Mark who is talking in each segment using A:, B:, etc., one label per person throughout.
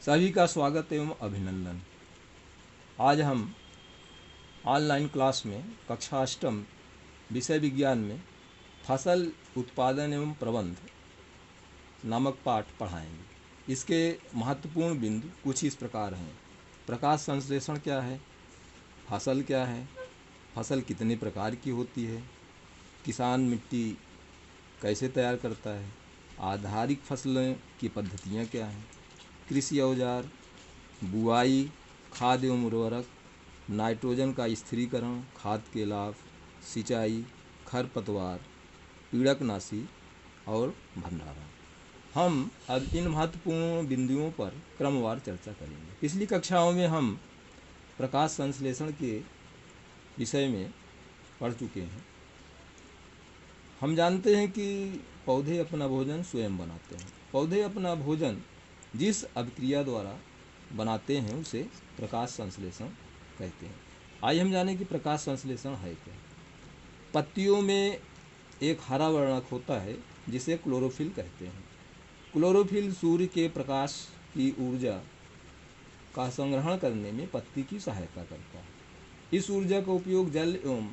A: सभी का स्वागत एवं अभिनंदन। आज हम ऑनलाइन क्लास में कक्षा अष्टम विषय विज्ञान में फसल उत्पादन एवं प्रबंध नामक पाठ पढ़ाएंगे। इसके महत्वपूर्ण बिंदु कुछ इस प्रकार हैं। प्रकाश संश्लेषण क्या है, फसल क्या है, फसल कितने प्रकार की होती है, किसान मिट्टी कैसे तैयार करता है, आधारिक फसलों की पद्धतियाँ क्या हैं, कृषि औजार, बुआई, खाद एवं उर्वरक, नाइट्रोजन का स्थिरीकरण, खाद के लाभ, सिंचाई, खरपतवार, पीड़कनाशी और भंडारण। हम अब इन महत्वपूर्ण बिंदुओं पर क्रमवार चर्चा करेंगे। पिछली कक्षाओं में हम प्रकाश संश्लेषण के विषय में पढ़ चुके हैं। हम जानते हैं कि पौधे अपना भोजन स्वयं बनाते हैं। पौधे अपना भोजन जिस अभिक्रिया द्वारा बनाते हैं उसे प्रकाश संश्लेषण कहते हैं। आइए हम जानें कि प्रकाश संश्लेषण है क्या। पत्तियों में एक हरा वर्णक होता है जिसे क्लोरोफिल कहते हैं। क्लोरोफिल सूर्य के प्रकाश की ऊर्जा का संग्रहण करने में पत्ती की सहायता करता है। इस ऊर्जा का उपयोग जल एवं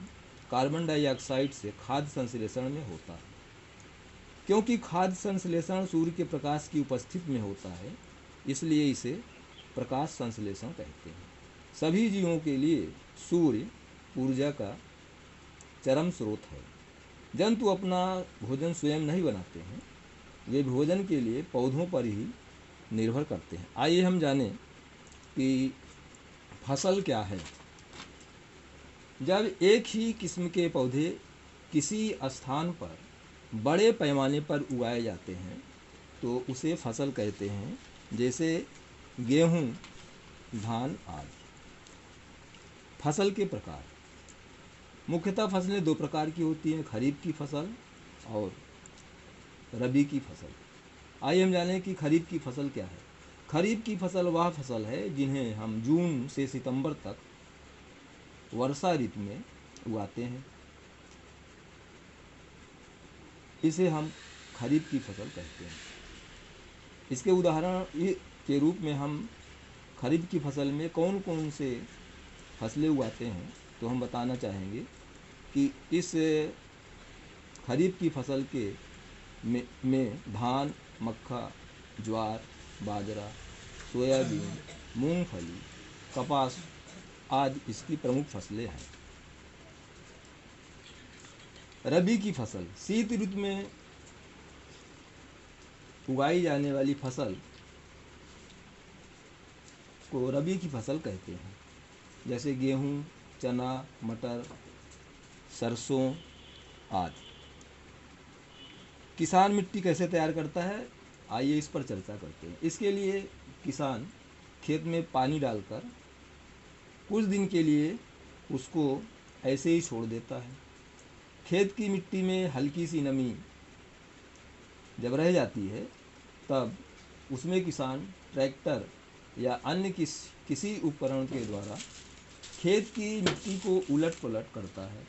A: कार्बन डाइऑक्साइड से खाद्य संश्लेषण में होता है। क्योंकि खाद्य संश्लेषण सूर्य के प्रकाश की उपस्थिति में होता है, इसलिए इसे प्रकाश संश्लेषण कहते हैं। सभी जीवों के लिए सूर्य ऊर्जा का चरम स्रोत है। जंतु अपना भोजन स्वयं नहीं बनाते हैं, वे भोजन के लिए पौधों पर ही निर्भर करते हैं। आइए हम जानें कि फसल क्या है। जब एक ही किस्म के पौधे किसी स्थान पर बड़े पैमाने पर उगाए जाते हैं तो उसे फसल कहते हैं, जैसे गेहूँ, धान आदि। फसल के प्रकार मुख्यतः फसलें दो प्रकार की होती हैं, खरीफ की फसल और रबी की फसल। आइए हम जानें कि खरीफ की फसल क्या है। खरीफ की फसल वह फसल है जिन्हें हम जून से सितंबर तक वर्षा ऋतु में उगाते हैं। इसे हम खरीफ की फसल कहते हैं। इसके उदाहरण के रूप में हम खरीफ की फसल में कौन कौन से फसलें उगाते हैं तो हम बताना चाहेंगे कि इस खरीफ की फसल के में धान, मक्का, ज्वार, बाजरा, सोयाबीन, मूंगफली, कपास आदि इसकी प्रमुख फसलें हैं। रबी की फसल शीत ऋतु में उगाई जाने वाली फसल को रबी की फसल कहते हैं, जैसे गेहूँ, चना, मटर, सरसों आदि। किसान मिट्टी कैसे तैयार करता है, आइए इस पर चर्चा करते हैं। इसके लिए किसान खेत में पानी डालकर कुछ दिन के लिए उसको ऐसे ही छोड़ देता है। खेत की मिट्टी में हल्की सी नमी जब रह जाती है तब उसमें किसान ट्रैक्टर या अन्य किसी उपकरण के द्वारा खेत की मिट्टी को उलट पलट करता है।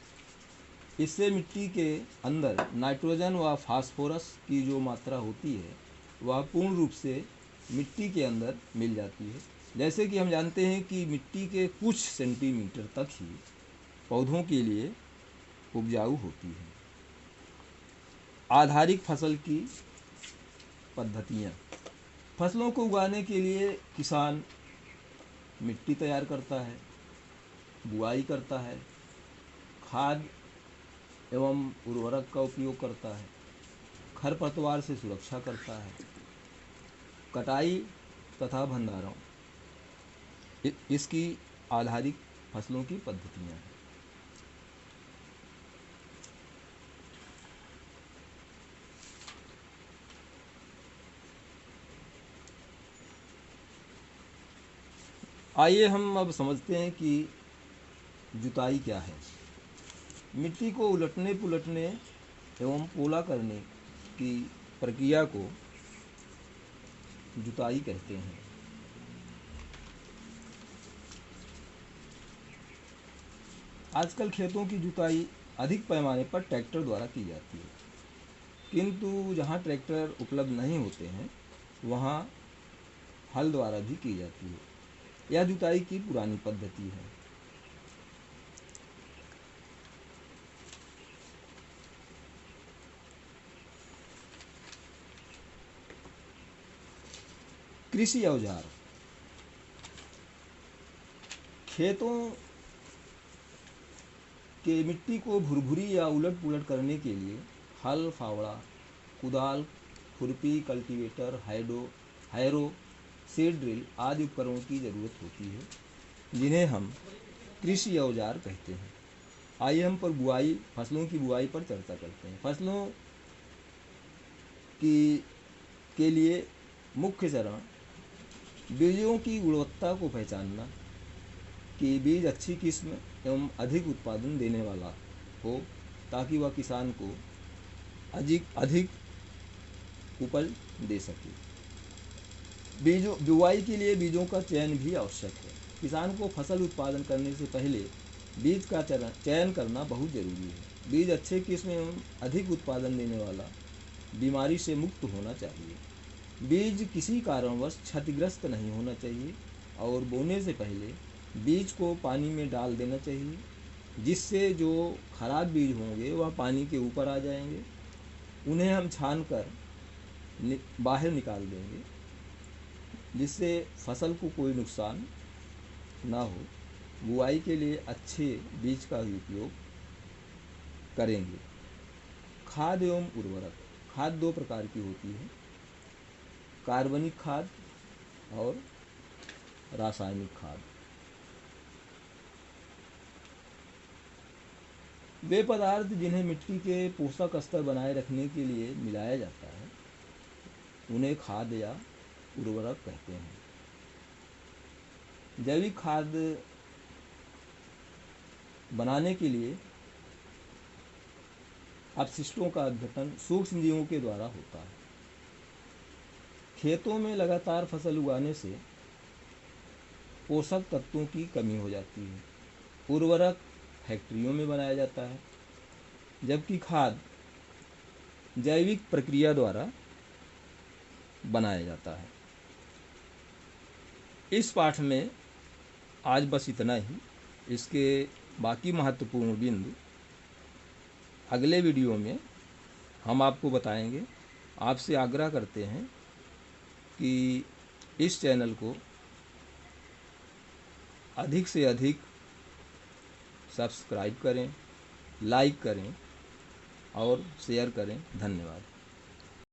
A: इससे मिट्टी के अंदर नाइट्रोजन व फास्फोरस की जो मात्रा होती है वह पूर्ण रूप से मिट्टी के अंदर मिल जाती है। जैसे कि हम जानते हैं कि मिट्टी के कुछ सेंटीमीटर तक ही पौधों के लिए उपजाऊ होती है। आधारिक फसल की पद्धतियाँ। फसलों को उगाने के लिए किसान मिट्टी तैयार करता है, बुआई करता है, खाद एवं उर्वरक का उपयोग करता है, खरपतवार से सुरक्षा करता है, कटाई तथा भंडारण इसकी आधारिक फसलों की पद्धतियाँ हैं। आइए हम अब समझते हैं कि जुताई क्या है। मिट्टी को उलटने पुलटने एवं पोला करने की प्रक्रिया को जुताई कहते हैं। आजकल खेतों की जुताई अधिक पैमाने पर ट्रैक्टर द्वारा की जाती है, किंतु जहाँ ट्रैक्टर उपलब्ध नहीं होते हैं वहाँ हल द्वारा भी की जाती है। यह जुताई की पुरानी पद्धति है। कृषि औजार। खेतों के मिट्टी को भुरभुरी या उलट पुलट करने के लिए हल, फावड़ा, कुदाल, खुरपी, कल्टीवेटर, हैरो, सीड ड्रिल आदि उपकरणों की ज़रूरत होती है, जिन्हें हम कृषि औजार कहते हैं। आइए हम फसलों की बुआई पर चर्चा करते हैं। फसलों की के लिए मुख्य चरण बीजों की गुणवत्ता को पहचानना कि बीज अच्छी किस्म एवं अधिक उत्पादन देने वाला हो, ताकि वह किसान को अधिक उपज दे सके। बुआई के लिए बीजों का चयन भी आवश्यक है। किसान को फसल उत्पादन करने से पहले बीज का चयन करना बहुत जरूरी है। बीज अच्छे किस्म एवं अधिक उत्पादन देने वाला, बीमारी से मुक्त होना चाहिए। बीज किसी कारणवश क्षतिग्रस्त नहीं होना चाहिए और बोने से पहले बीज को पानी में डाल देना चाहिए, जिससे जो खराब बीज होंगे वह पानी के ऊपर आ जाएंगे। उन्हें हम छान कर बाहर निकाल देंगे, जिससे फसल को कोई नुकसान ना हो। बुआई के लिए अच्छे बीज का ही उपयोग करेंगे। खाद एवं उर्वरक। खाद दो प्रकार की होती है, कार्बनिक खाद और रासायनिक खाद। वे पदार्थ जिन्हें मिट्टी के पोषक स्तर बनाए रखने के लिए मिलाया जाता है, उन्हें खाद या उर्वरक कहते हैं। जैविक खाद बनाने के लिए अपशिष्टों का अपघटन सूक्ष्म जीवों के द्वारा होता है। खेतों में लगातार फसल उगाने से पोषक तत्वों की कमी हो जाती है। उर्वरक फैक्ट्रियों में बनाया जाता है, जबकि खाद जैविक प्रक्रिया द्वारा बनाया जाता है। इस पाठ में आज बस इतना ही। इसके बाकी महत्वपूर्ण बिंदु अगले वीडियो में हम आपको बताएंगे। आपसे आग्रह करते हैं कि इस चैनल को अधिक से अधिक सब्सक्राइब करें, लाइक करें और शेयर करें। धन्यवाद।